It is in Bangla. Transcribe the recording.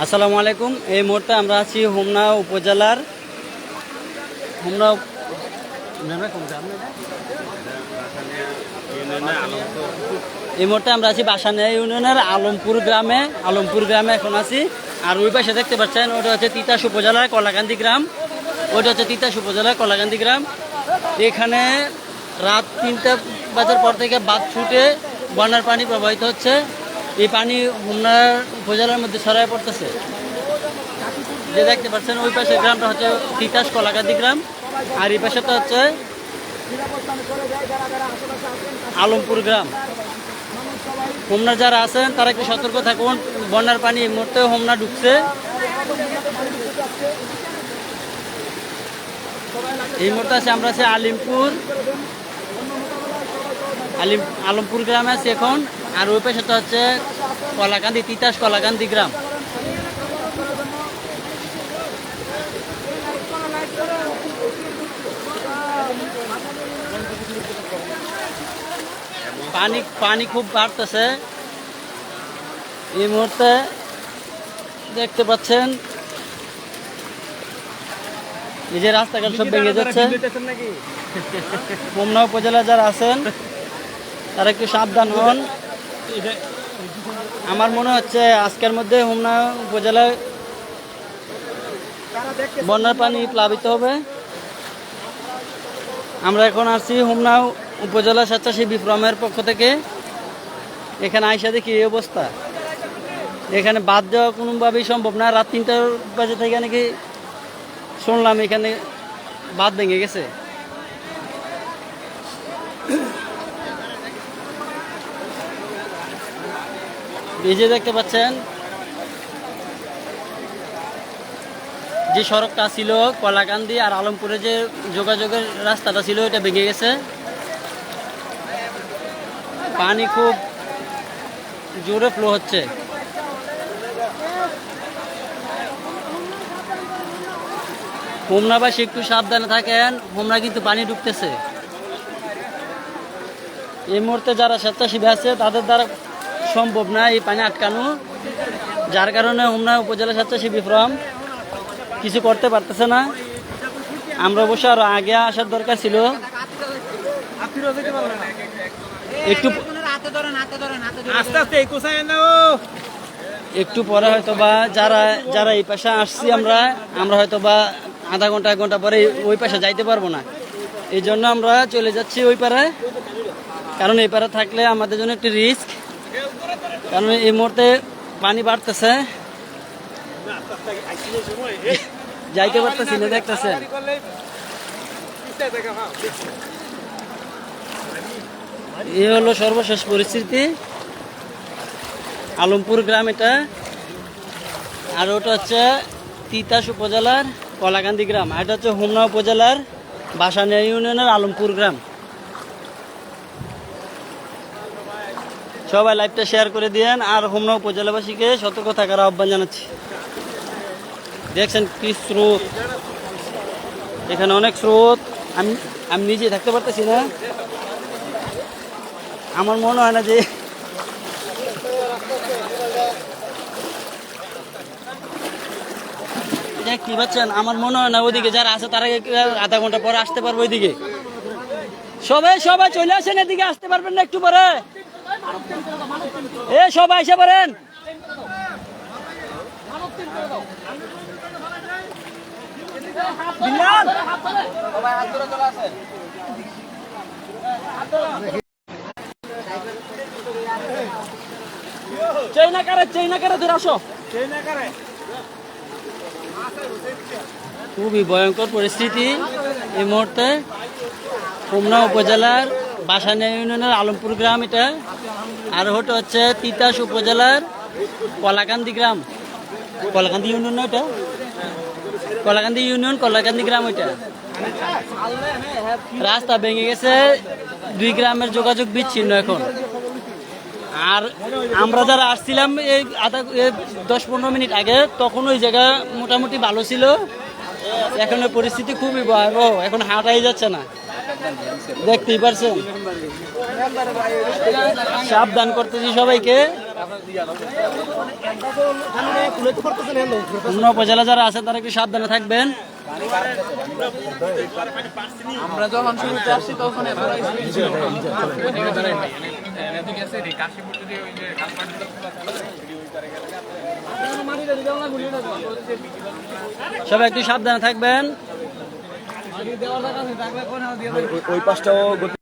আসসালামু আলাইকুম। এই মুহূর্তে আমরা আছি হোমনা উপজেলার বাসানিয়া ইউনিয়নের আলমপুর গ্রামে এখন আছি। আর ওই পাশে দেখতে পাচ্ছেন ওটা হচ্ছে তিতাস উপজেলার কলাকান্দি গ্রাম। এখানে রাত 3টা বাজার পর থেকে বাঁধ ছুটে বন্যার পানি প্রবাহিত হচ্ছে। এই পানি হোমনা উপজেলার মধ্যে ছড়ায় পড়তেছে। যে দেখতে পাচ্ছেন ওই পাশের গ্রামটা হচ্ছে তিতাস কলাকান্দি গ্রাম, আর এই পাশেটা হচ্ছে আলমপুর গ্রাম। হোমনা যারা আছেন তারা একটু সতর্ক থাকুন, বন্যার পানি এই মুহূর্তে হোমনা ঢুকছে। এই মুহূর্তে আমরা আছি আলমপুর গ্রামে আছি এখন। আর ওই পাশেটা হচ্ছে তিতাস কলাকান্দি গ্রাম। পানি খুব বাড়তেছে এই মুহূর্তে, দেখতে পাচ্ছেন এই যে রাস্তাঘাট সব ভেঙে যাচ্ছে। হোমনা উপজেলা যারা আছেন তারা একটু সাবধান হন। আমার মনে হচ্ছে আজকের মধ্যে হোমনা উপজেলায় বন্যার পানি প্লাবিত হবে। আমরা এখন আসছি হোমনা উপজেলা স্বেচ্ছাসেবী ফোরামের পক্ষ থেকে। এখানে আইসা দেখি এই অবস্থা, এখানে বাদ দেওয়া কোনোভাবেই সম্ভব না। রাত 3টা বাজে থেকে নাকি শুনলাম এখানে বাঁধ ভেঙে গেছে। এই যে দেখতে পাচ্ছেন যে সড়কটা ছিল কলাকান্দি আর আলমপুরে যে যোগাযোগের রাস্তাটা ছিল এটা ভেঙে গেছে। পানি খুব জোরে ফ্লো হচ্ছে। হোমনাবাসী একটু সাবধানে থাকেন, হোমনা কিন্তু পানি ঢুকতেছে। এই মুহূর্তে যারা স্বেচ্ছাসেবী আছে তাদের দ্বারা সম্ভব না এই পানি আটকানো, যার কারণে হোমনা উপজেলা স্বেচ্ছাসেবী ফোরাম কিছু করতে পারতেছে না। আমরা অবশ্য আরো আগে আসার দরকার ছিল। একটু পরে হয়তো বা যারা এই পাশে আসছি আমরা হয়তো বা আধা ঘন্টা 1 ঘন্টা পরে ওই পাশে যাইতে পারবো না। এই জন্য আমরা চলে যাচ্ছি ওই পারে, কারণ এই পারে থাকলে আমাদের জন্য একটি রিস্ক। কারণ এই মুহূর্তে পানি বাড়তেছে, যাইতে পারতেছি না। দেখতেছেন এই হলো সর্বশেষ পরিস্থিতি। আলমপুর গ্রাম এটা, আর ওটা হচ্ছে তিতাস উপজেলার কলাকান্দি গ্রাম, আর এটা হচ্ছে হোমনা উপজেলার বাসানিয়া ইউনিয়নের আলমপুর গ্রাম। সবাই লাইভটা শেয়ার করে দিয়েন, আর হোমনা উপজেলাবাসীকে সতর্ক থাকার আহ্বান জানাচ্ছি। দেখছেন কি স্রোত, এখানে অনেক স্রোত। আমি নিজে থাকতে পারতেছি না। আমার মনে হয় না যে কি পাচ্ছেন, আমার মনে হয় না ওইদিকে যারা আছে তারা আধা ঘন্টা পরে আসতে পারবো ওইদিকে। সবাই চলে আসেন, এদিকে আসতে পারবেন না একটু পরে? সবাই এসে পারেন। খুবই ভয়ঙ্কর পরিস্থিতি এই মুহূর্তে। হোমনা উপজেলার বাসানিয়া ইউনিয়নের আলমপুর গ্রাম এটা, আর ওটা হচ্ছে তিতাস উপজেলার কলাকান্দি গ্রাম। কলাকান্দি ইউনিয়ন না এটা? কলাকান্দি গ্রাম ওইটা। রাস্তা ভেঙে গেছে, 2 গ্রামের যোগাযোগ বিচ্ছিন্ন এখন। আর আমরা যারা আসছিলাম এই 10-15 মিনিট আগে, তখন ওই জায়গা মোটামুটি ভালো ছিল। এখন পরিস্থিতি খুবই ভয়াবহ, এখন হাঁটাই যাচ্ছে না, দেখতেই পারছেন। সাবধান করতেছি সবাইকে। অন্য উপজেলা যারা আছে তারা একটু সাবধানে থাকবেন। আমরা যখন শুরুতে আসছি তখন সবাই একটু সাবধানে থাকবেন। ওই পাশটাও